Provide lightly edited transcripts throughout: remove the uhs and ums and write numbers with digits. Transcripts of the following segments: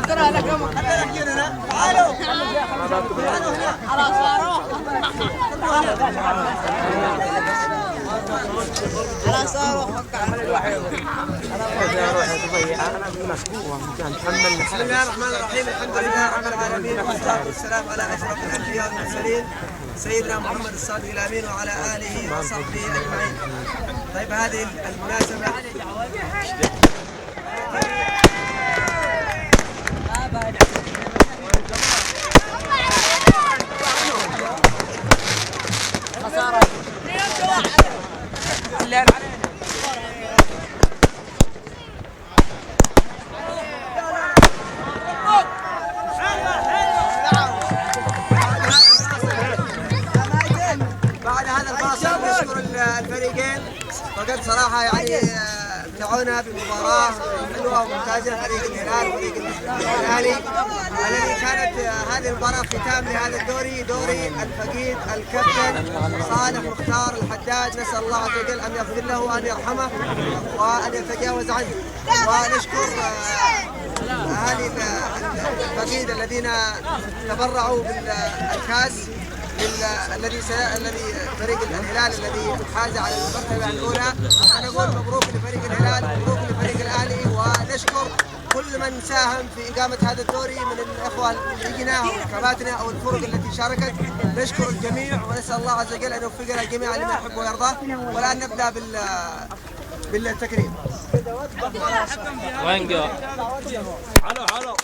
ترى لكم تعالوا على صاروخ على صاروخ بسم الله الرحمن الرحيم. الحمد لله رب العالمين والصلاة والسلام على أشرف الأنبياء والمرسلين سيدنا محمد الصادق الأمين وعلى آله وصحبه أجمعين. طيب هذه المناسبة بعد هذا الفاصل نشكر الفريقين، وقد صراحة يعني ابدعونا بمباراة حلوة وممتازة. فريق الهلال وفريق الأهلي الذي كانت هذه المباراة ختام لهذا الدوري، دوري الفقيد الكابتن صالح مختار الحداد. نسأل الله عز وجل أن يغفر له وأن يرحمه وأن يتجاوز عنه. ونشكر أهالي الفقيد الذين تبرعوا بالكاس الذي فريق الهلال الذي حاز على المرتبة الأولى. أنا أقول مبروك لفريق الهلال، مبروك لفريق الأهلي، ونشكر كل من ساهم في إقامة هذا الدوري من الإخوة اللجنة أو كباتنة أو الفرق التي شاركت. نشكر الجميع ونسأل الله عز وجل أن يوفقنا جميعا لما يحب ويرضاه. والآن نبدأ بالتكريم. وين قال؟ علو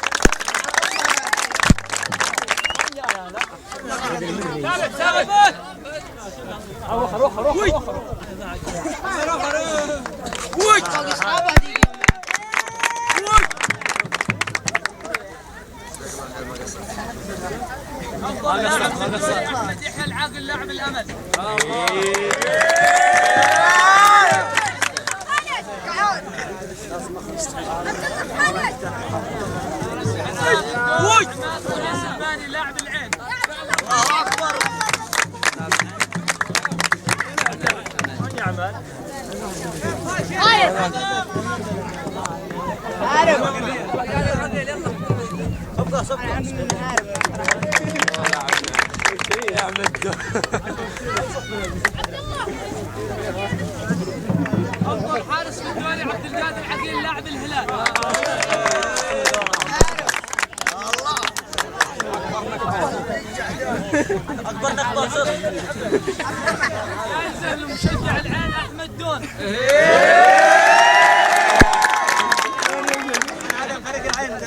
يحيى العاقل لاعب الامل. السلماني لاعب العين. الله اكبر. أفضل حارس في الدوري عبد القادر عقيل لاعب الهلال. أكبر نقطة صفر. جائزة لمشجع العين أحمد دون. هذا فريق العين.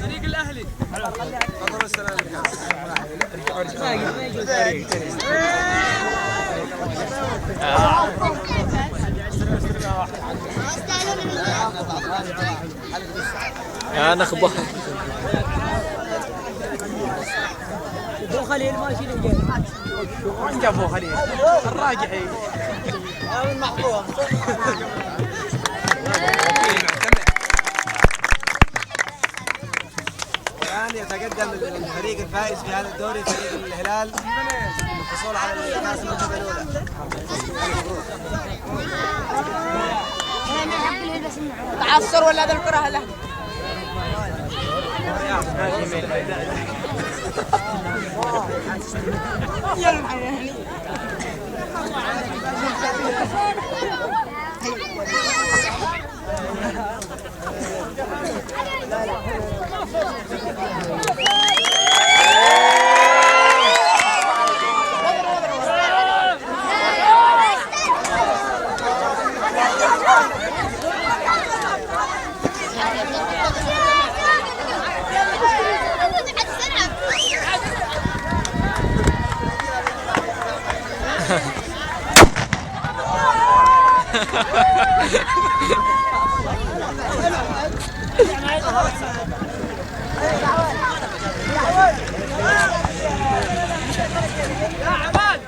فريق الأهلي. أنا خبر ابو خليل ما يشيل الجيل. وين جاب ابو خليل؟ الراجحي. المحفوظ. الآن يتقدم الفريق الفائز في هذا الدوري فريق الهلال للحصول على الكأس المرتبة الأولى. تعصر ولا ذا الكره له. يا عماد